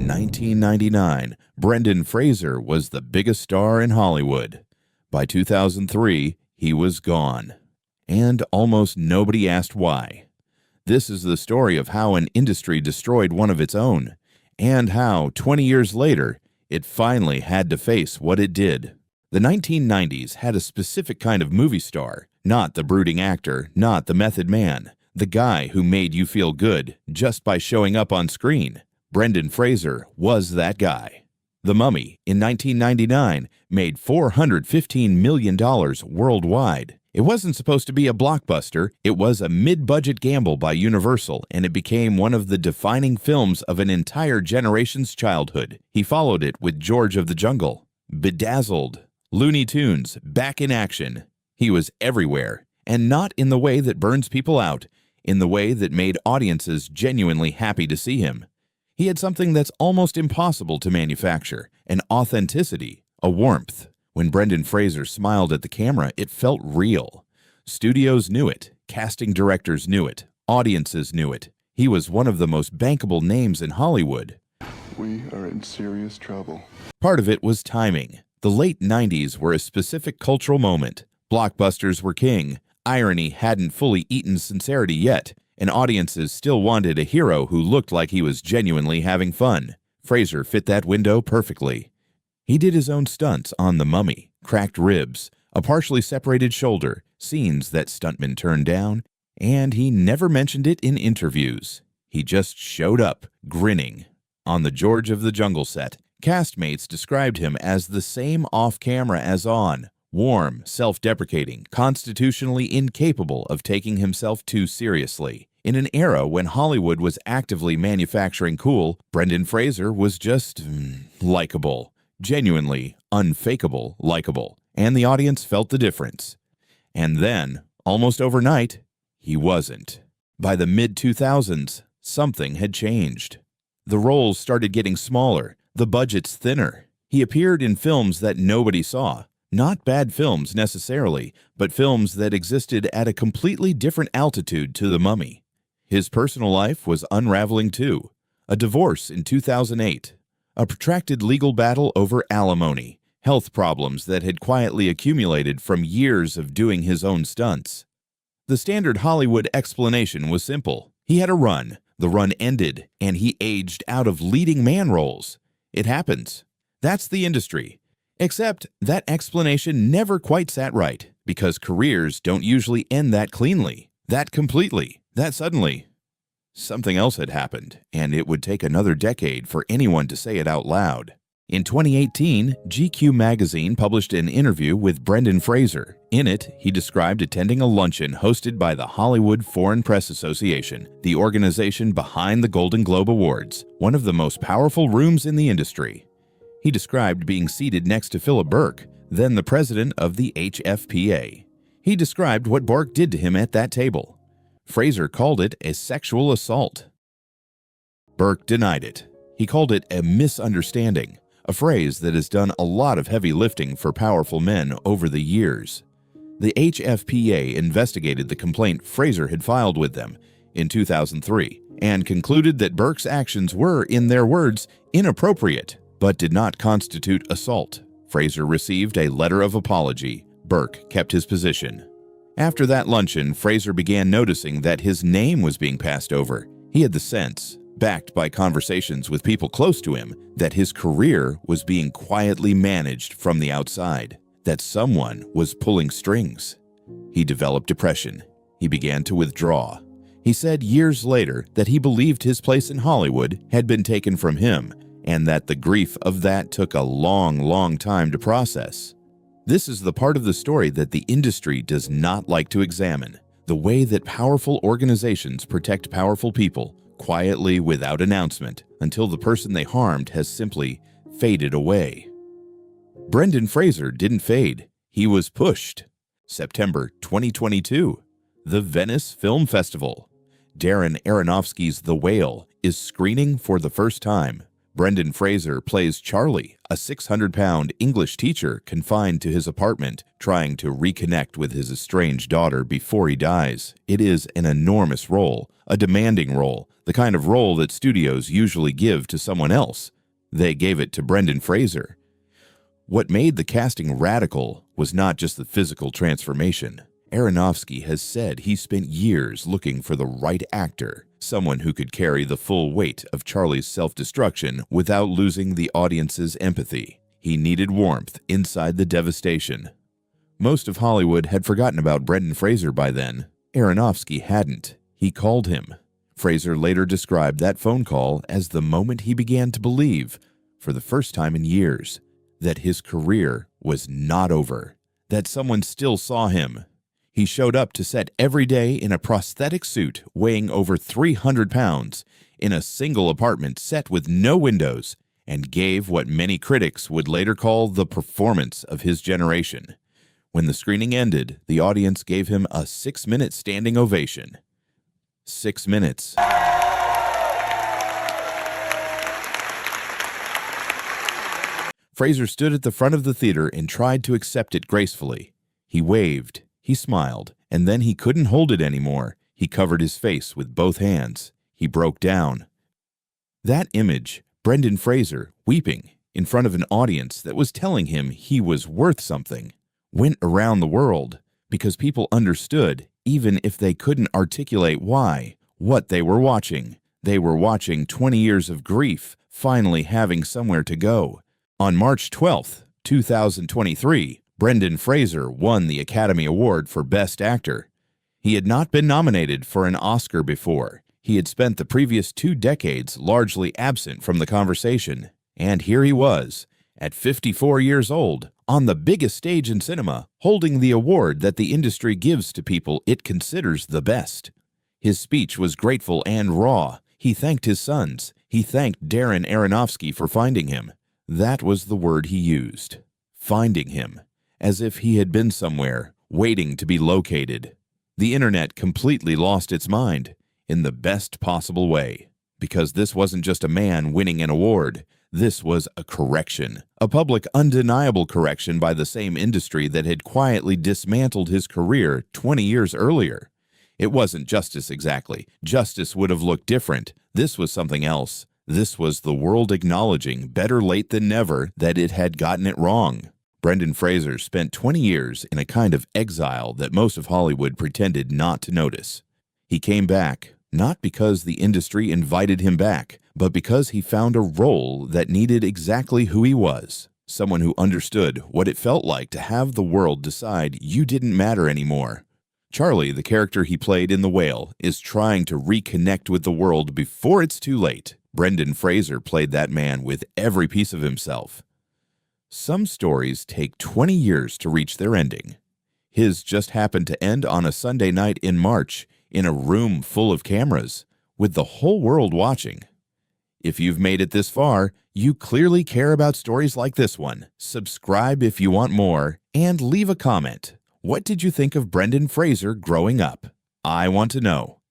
In 1999, Brendan Fraser was the biggest star in Hollywood. By 2003, he was gone. And almost nobody asked why. This is the story of how an industry destroyed one of its own, and how, 20 years later, it finally had to face what it did. The 1990s had a specific kind of movie star, not the brooding actor, not the method man, the guy who made you feel good just by showing up on screen. Brendan Fraser was that guy. The Mummy, in 1999, made $415 million worldwide. It wasn't supposed to be a blockbuster, it was a mid-budget gamble by Universal, and it became one of the defining films of an entire generation's childhood. He followed it with George of the Jungle, Bedazzled, Looney Tunes, Back in Action. He was everywhere, and not in the way that burns people out, in the way that made audiences genuinely happy to see him. He had something that's almost impossible to manufacture, an authenticity, a warmth. When Brendan Fraser smiled at the camera, it felt real. Studios knew it, casting directors knew it, audiences knew it. He was one of the most bankable names in Hollywood. We are in serious trouble. Part of it was timing. The late 90s were a specific cultural moment. Blockbusters were king. Irony hadn't fully eaten sincerity yet, and audiences still wanted a hero who looked like he was genuinely having fun. Fraser fit that window perfectly. He did his own stunts on The Mummy, cracked ribs, a partially separated shoulder, scenes that stuntmen turned down, and he never mentioned it in interviews. He just showed up, grinning. On the George of the Jungle set, castmates described him as the same off-camera as on, warm, self-deprecating, constitutionally incapable of taking himself too seriously. In an era when Hollywood was actively manufacturing cool, Brendan Fraser was just likable. Genuinely, unfakeable, likable, and the audience felt the difference. And then, almost overnight, he wasn't. By the mid-2000s, something had changed. The roles started getting smaller, the budgets thinner. He appeared in films that nobody saw. Not bad films necessarily, but films that existed at a completely different altitude to The Mummy. His personal life was unraveling too. A divorce in 2008. A protracted legal battle over alimony, health problems that had quietly accumulated from years of doing his own stunts. The standard Hollywood explanation was simple. He had a run, the run ended, and he aged out of leading man roles. It happens. That's the industry. Except that explanation never quite sat right, because careers don't usually end that cleanly, that completely, that suddenly. Something else had happened, and it would take another decade for anyone to say it out loud. In 2018, GQ magazine published an interview with Brendan Fraser. In it, he described attending a luncheon hosted by the Hollywood Foreign Press Association, the organization behind the Golden Globe Awards, one of the most powerful rooms in the industry. He described being seated next to Philip Burke, then the president of the HFPA. He described what Burke did to him at that table. Fraser called it a sexual assault. Burke denied it. He called it a misunderstanding, a phrase that has done a lot of heavy lifting for powerful men over the years. The HFPA investigated the complaint Fraser had filed with them in 2003 and concluded that Burke's actions were, in their words, inappropriate, but did not constitute assault. Fraser received a letter of apology. Burke kept his position. After that luncheon, Fraser began noticing that his name was being passed over. He had the sense, backed by conversations with people close to him, that his career was being quietly managed from the outside, that someone was pulling strings. He developed depression. He began to withdraw. He said years later that he believed his place in Hollywood had been taken from him, and that the grief of that took a long time to process. This is the part of the story that the industry does not like to examine, the way that powerful organizations protect powerful people, quietly without announcement, until the person they harmed has simply faded away. Brendan Fraser didn't fade. He was pushed. September 2022, the Venice Film Festival. Darren Aronofsky's The Whale is screening for the first time. Brendan Fraser plays Charlie, a 600-pound English teacher confined to his apartment, trying to reconnect with his estranged daughter before he dies. It is an enormous role, a demanding role, the kind of role that studios usually give to someone else. They gave it to Brendan Fraser. What made the casting radical was not just the physical transformation. Aronofsky has said he spent years looking for the right actor, someone who could carry the full weight of Charlie's self-destruction without losing the audience's empathy. He needed warmth inside the devastation. Most of Hollywood had forgotten about Brendan Fraser by then. Aronofsky hadn't. He called him. Fraser later described that phone call as the moment he began to believe, for the first time in years, that his career was not over, that someone still saw him. He showed up to set every day in a prosthetic suit weighing over 300 pounds, in a single apartment set with no windows, and gave what many critics would later call the performance of his generation. When the screening ended, the audience gave him a 6-minute standing ovation. 6 minutes. Fraser stood at the front of the theater and tried to accept it gracefully. He waved. He smiled, and then he couldn't hold it anymore. He covered his face with both hands. He broke down. That image, Brendan Fraser, weeping, in front of an audience that was telling him he was worth something, went around the world because people understood, even if they couldn't articulate why, what they were watching. They were watching 20 years of grief finally having somewhere to go. On March 12, 2023, Brendan Fraser won the Academy Award for Best Actor. He had not been nominated for an Oscar before. He had spent the previous 2 decades largely absent from the conversation. And here he was, at 54 years old, on the biggest stage in cinema, holding the award that the industry gives to people it considers the best. His speech was grateful and raw. He thanked his sons. He thanked Darren Aronofsky for finding him. That was the word he used. Finding him. As if he had been somewhere, waiting to be located. The internet completely lost its mind, in the best possible way. Because this wasn't just a man winning an award. This was a correction. A public, undeniable correction by the same industry that had quietly dismantled his career 20 years earlier. It wasn't justice exactly. Justice would have looked different. This was something else. This was the world acknowledging, better late than never, that it had gotten it wrong. Brendan Fraser spent 20 years in a kind of exile that most of Hollywood pretended not to notice. He came back, not because the industry invited him back, but because he found a role that needed exactly who he was. Someone who understood what it felt like to have the world decide you didn't matter anymore. Charlie, the character he played in The Whale, is trying to reconnect with the world before it's too late. Brendan Fraser played that man with every piece of himself. Some stories take 20 years to reach their ending. His just happened to end on a Sunday night in March, in a room full of cameras, with the whole world watching. If you've made it this far, you clearly care about stories like this one. Subscribe if you want more, and leave a comment. What did you think of Brendan Fraser growing up? I want to know.